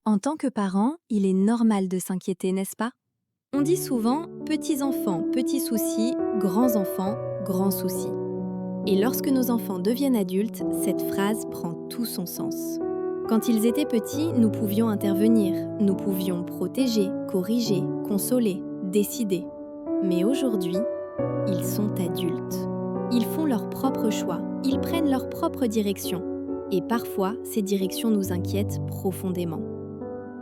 En tant que parent, il est normal de s'inquiéter, n'est-ce pas? On dit souvent petits enfants, petits soucis, grands enfants, grands soucis. Et lorsque nos enfants deviennent adultes, cette phrase prend tout son sens. Quand ils étaient petits, nous pouvions intervenir, nous pouvions protéger, corriger, consoler, décider. Mais aujourd'hui, ils sont adultes. Ils font leurs propres choix, ils prennent leur propre direction. Et parfois, ces directions nous inquiètent profondément.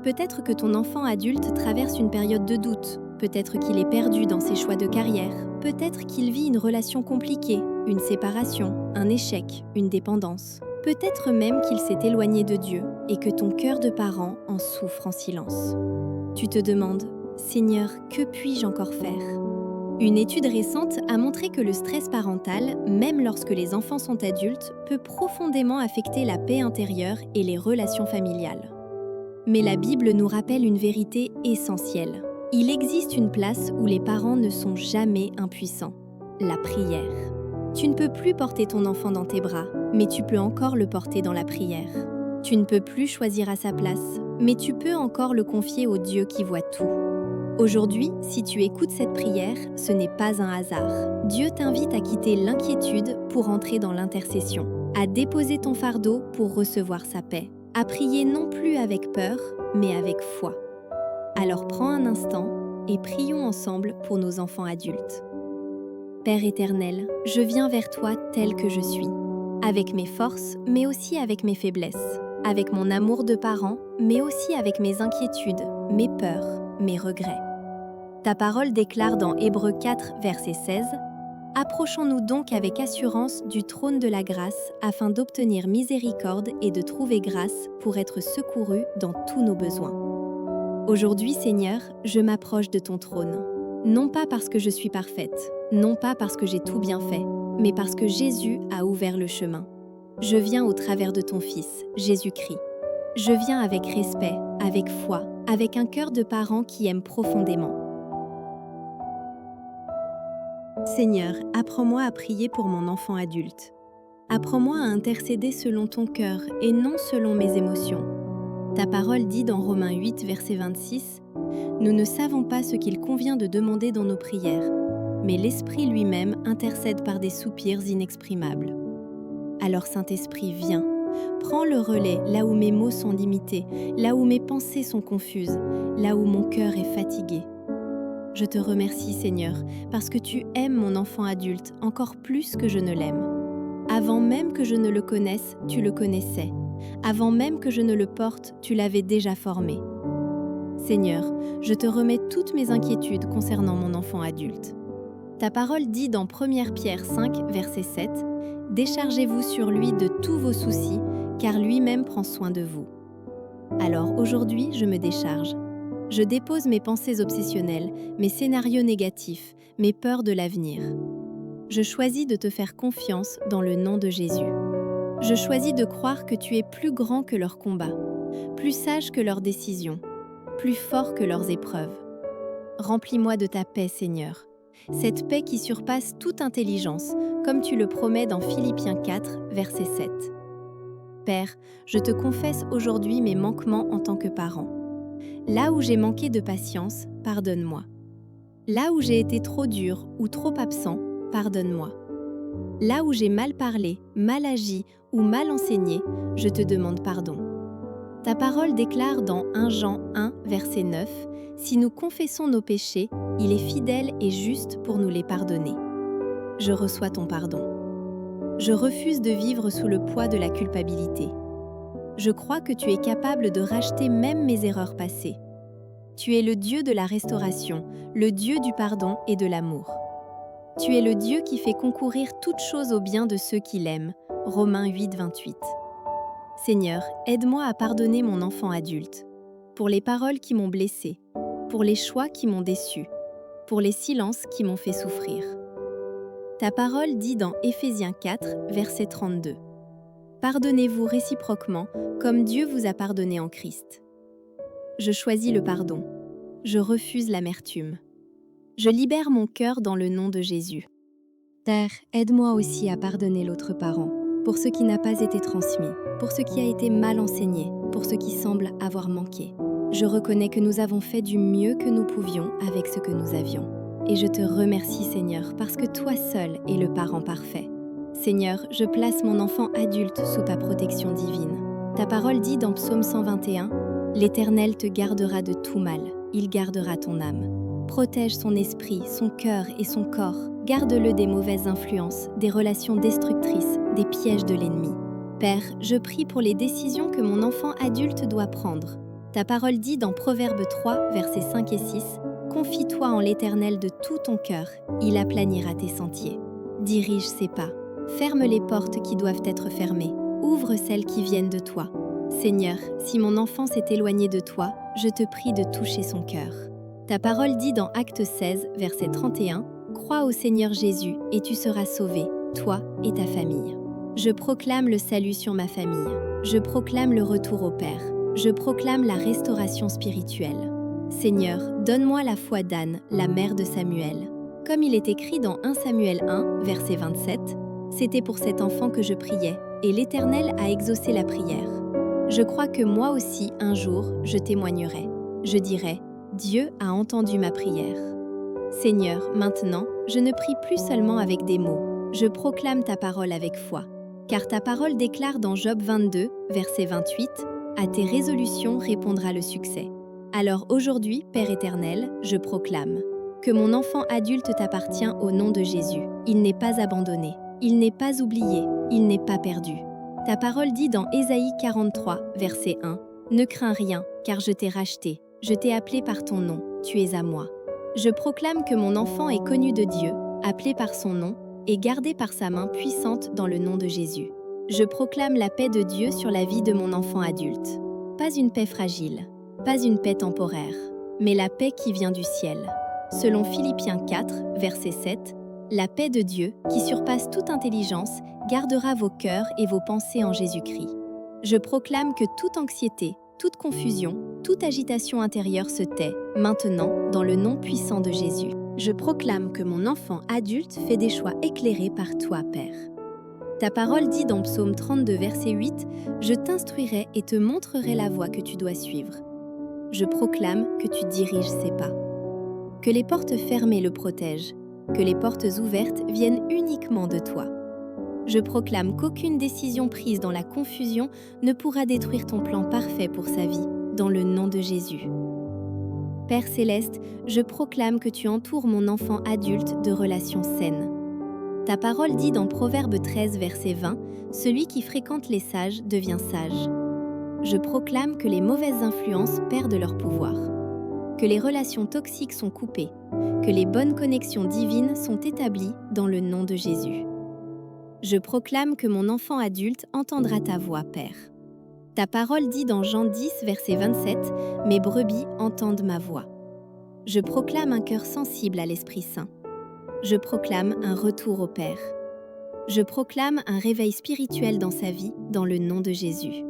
Peut-être que ton enfant adulte traverse une période de doute, peut-être qu'il est perdu dans ses choix de carrière, peut-être qu'il vit une relation compliquée, une séparation, un échec, une dépendance. Peut-être même qu'il s'est éloigné de Dieu et que ton cœur de parent en souffre en silence. Tu te demandes, Seigneur, que puis-je encore faire? Une étude récente a montré que le stress parental, même lorsque les enfants sont adultes, peut profondément affecter la paix intérieure et les relations familiales. Mais la Bible nous rappelle une vérité essentielle. Il existe une place où les parents ne sont jamais impuissants, la prière. Tu ne peux plus porter ton enfant dans tes bras, mais tu peux encore le porter dans la prière. Tu ne peux plus choisir à sa place, mais tu peux encore le confier au Dieu qui voit tout. Aujourd'hui, si tu écoutes cette prière, ce n'est pas un hasard. Dieu t'invite à quitter l'inquiétude pour entrer dans l'intercession, à déposer ton fardeau pour recevoir sa paix, à prier non plus avec peur, mais avec foi. Alors prends un instant et prions ensemble pour nos enfants adultes. Père éternel, je viens vers toi tel que je suis, avec mes forces, mais aussi avec mes faiblesses, avec mon amour de parent, mais aussi avec mes inquiétudes, mes peurs, mes regrets. Ta parole déclare dans Hébreux 4, verset 16 « Approchons-nous donc avec assurance du trône de la grâce afin d'obtenir miséricorde et de trouver grâce pour être secourus dans tous nos besoins. » Aujourd'hui, Seigneur, je m'approche de ton trône. Non pas parce que je suis parfaite, non pas parce que j'ai tout bien fait, mais parce que Jésus a ouvert le chemin. Je viens au travers de ton Fils, Jésus-Christ. Je viens avec respect, avec foi, avec un cœur de parent qui aime profondément. Seigneur, apprends-moi à prier pour mon enfant adulte. Apprends-moi à intercéder selon ton cœur et non selon mes émotions. Ta parole dit dans Romains 8, verset 26, « Nous ne savons pas ce qu'il convient de demander dans nos prières, mais l'Esprit lui-même intercède par des soupirs inexprimables. » Alors Saint-Esprit, viens, prends le relais là où mes mots sont limités, là où mes pensées sont confuses, là où mon cœur est fatigué. Je te remercie, Seigneur, parce que tu aimes mon enfant adulte encore plus que je ne l'aime. Avant même que je ne le connaisse, tu le connaissais. Avant même que je ne le porte, tu l'avais déjà formé. Seigneur, je te remets toutes mes inquiétudes concernant mon enfant adulte. Ta parole dit dans 1 Pierre 5, verset 7, « Déchargez-vous sur lui de tous vos soucis, car lui-même prend soin de vous. » Alors aujourd'hui, je me décharge. Je dépose mes pensées obsessionnelles, mes scénarios négatifs, mes peurs de l'avenir. Je choisis de te faire confiance dans le nom de Jésus. Je choisis de croire que tu es plus grand que leurs combats, plus sage que leurs décisions, plus fort que leurs épreuves. Remplis-moi de ta paix, Seigneur. Cette paix qui surpasse toute intelligence, comme tu le promets dans Philippiens 4, verset 7. Père, je te confesse aujourd'hui mes manquements en tant que parent. Là où j'ai manqué de patience, pardonne-moi. Là où j'ai été trop dur ou trop absent, pardonne-moi. Là où j'ai mal parlé, mal agi ou mal enseigné, je te demande pardon. Ta parole déclare dans 1 Jean 1, verset 9, « Si nous confessons nos péchés, il est fidèle et juste pour nous les pardonner. » Je reçois ton pardon. Je refuse de vivre sous le poids de la culpabilité. Je crois que tu es capable de racheter même mes erreurs passées. Tu es le Dieu de la restauration, le Dieu du pardon et de l'amour. Tu es le Dieu qui fait concourir toutes choses au bien de ceux qui l'aiment. Romains 8, 28. Seigneur, aide-moi à pardonner mon enfant adulte, pour les paroles qui m'ont blessé, pour les choix qui m'ont déçu, pour les silences qui m'ont fait souffrir. Ta parole dit dans Éphésiens 4, verset 32. Pardonnez-vous réciproquement comme Dieu vous a pardonné en Christ. Je choisis le pardon. Je refuse l'amertume. Je libère mon cœur dans le nom de Jésus. Père, aide-moi aussi à pardonner l'autre parent. pour ce qui n'a pas été transmis, pour ce qui a été mal enseigné, pour ce qui semble avoir manqué. Je reconnais que nous avons fait du mieux que nous pouvions avec ce que nous avions. Et je te remercie, Seigneur, parce que toi seul es le parent parfait. Seigneur, je place mon enfant adulte sous ta protection divine. Ta parole dit dans Psaume 121, « L'Éternel te gardera de tout mal, il gardera ton âme. Protège son esprit, son cœur et son corps. Garde-le des mauvaises influences, des relations destructrices, des pièges de l'ennemi. » Père, je prie pour les décisions que mon enfant adulte doit prendre. Ta parole dit dans Proverbe 3, versets 5 et 6, « Confie-toi en l'Éternel de tout ton cœur, il aplanira tes sentiers. Dirige ses pas. Ferme les portes qui doivent être fermées. Ouvre celles qui viennent de toi. Seigneur, si mon enfant s'est éloigné de toi, je te prie de toucher son cœur. » Ta parole dit dans Actes 16, verset 31, « Crois au Seigneur Jésus et tu seras sauvé, toi et ta famille. » Je proclame le salut sur ma famille. Je proclame le retour au Père. Je proclame la restauration spirituelle. Seigneur, donne-moi la foi d'Anne, la mère de Samuel. Comme il est écrit dans 1 Samuel 1, verset 27, « C'était pour cet enfant que je priais, et l'Éternel a exaucé la prière. » Je crois que moi aussi, un jour, je témoignerai. Je dirai, « Dieu a entendu ma prière. » Seigneur, maintenant, je ne prie plus seulement avec des mots. Je proclame ta parole avec foi. Car ta parole déclare dans Job 22, verset 28, « À tes résolutions répondra le succès. » Alors aujourd'hui, Père éternel, je proclame que mon enfant adulte t'appartient au nom de Jésus. Il n'est pas abandonné, il n'est pas oublié, il n'est pas perdu. Ta parole dit dans Ésaïe 43, verset 1, « Ne crains rien, car je t'ai racheté, je t'ai appelé par ton nom, tu es à moi. » Je proclame que mon enfant est connu de Dieu, appelé par son nom, et gardé par sa main puissante dans le nom de Jésus. Je proclame la paix de Dieu sur la vie de mon enfant adulte. Pas une paix fragile, pas une paix temporaire, mais la paix qui vient du ciel. Selon Philippiens 4, verset 7, « La paix de Dieu, qui surpasse toute intelligence, gardera vos cœurs et vos pensées en Jésus-Christ. » Je proclame que toute anxiété, toute confusion, toute agitation intérieure se tait, maintenant, dans le nom puissant de Jésus. Je proclame que mon enfant adulte fait des choix éclairés par toi, Père. Ta parole dit dans Psaume 32, verset 8, « Je t'instruirai et te montrerai la voie que tu dois suivre. » Je proclame que tu diriges ses pas. Que les portes fermées le protègent, que les portes ouvertes viennent uniquement de toi. Je proclame qu'aucune décision prise dans la confusion ne pourra détruire ton plan parfait pour sa vie, dans le nom de Jésus. Père céleste, je proclame que tu entoures mon enfant adulte de relations saines. Ta parole dit dans Proverbe 13, verset 20, « Celui qui fréquente les sages devient sage. » Je proclame que les mauvaises influences perdent leur pouvoir, que les relations toxiques sont coupées, que les bonnes connexions divines sont établies dans le nom de Jésus. Je proclame que mon enfant adulte entendra ta voix, Père. Ta parole dit dans Jean 10, verset 27, « Mes brebis entendent ma voix. » Je proclame un cœur sensible à l'Esprit Saint. Je proclame un retour au Père. Je proclame un réveil spirituel dans sa vie, dans le nom de Jésus.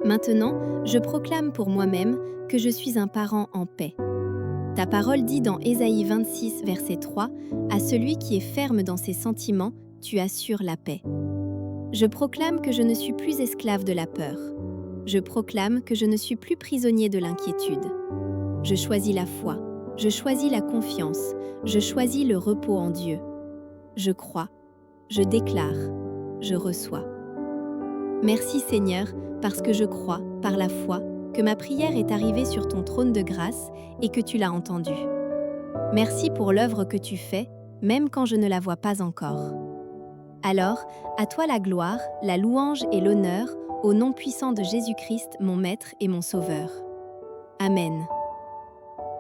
Maintenant, je proclame pour moi-même que je suis un parent en paix. Ta parole dit dans Ésaïe 26, verset 3, « À celui qui est ferme dans ses sentiments, tu assures la paix. » Je proclame que je ne suis plus esclave de la peur. Je proclame que je ne suis plus prisonnier de l'inquiétude. Je choisis la foi, je choisis la confiance, je choisis le repos en Dieu. Je crois, je déclare, je reçois. Merci Seigneur, parce que je crois, par la foi, que ma prière est arrivée sur ton trône de grâce et que tu l'as entendue. Merci pour l'œuvre que tu fais, même quand je ne la vois pas encore. Alors, à toi la gloire, la louange et l'honneur, au nom puissant de Jésus-Christ, mon Maître et mon Sauveur. Amen.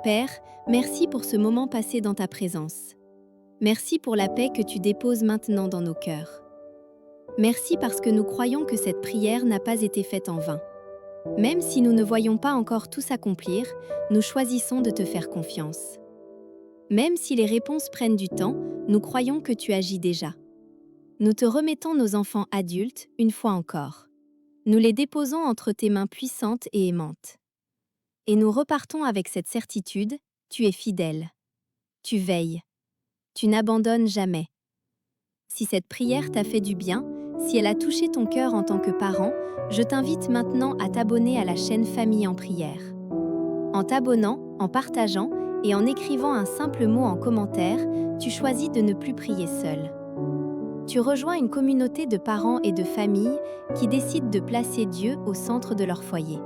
Père, merci pour ce moment passé dans ta présence. Merci pour la paix que tu déposes maintenant dans nos cœurs. Merci parce que nous croyons que cette prière n'a pas été faite en vain. Même si nous ne voyons pas encore tout s'accomplir, nous choisissons de te faire confiance. Même si les réponses prennent du temps, nous croyons que tu agis déjà. Nous te remettons nos enfants adultes, une fois encore. Nous les déposons entre tes mains puissantes et aimantes. Et nous repartons avec cette certitude, tu es fidèle. Tu veilles. Tu n'abandonnes jamais. Si cette prière t'a fait du bien, Si elle a touché ton cœur en tant que parent, je t'invite maintenant à t'abonner à la chaîne Famille en prière. En t'abonnant, en partageant et en écrivant un simple mot en commentaire, tu choisis de ne plus prier seul. Tu rejoins une communauté de parents et de familles qui décident de placer Dieu au centre de leur foyer.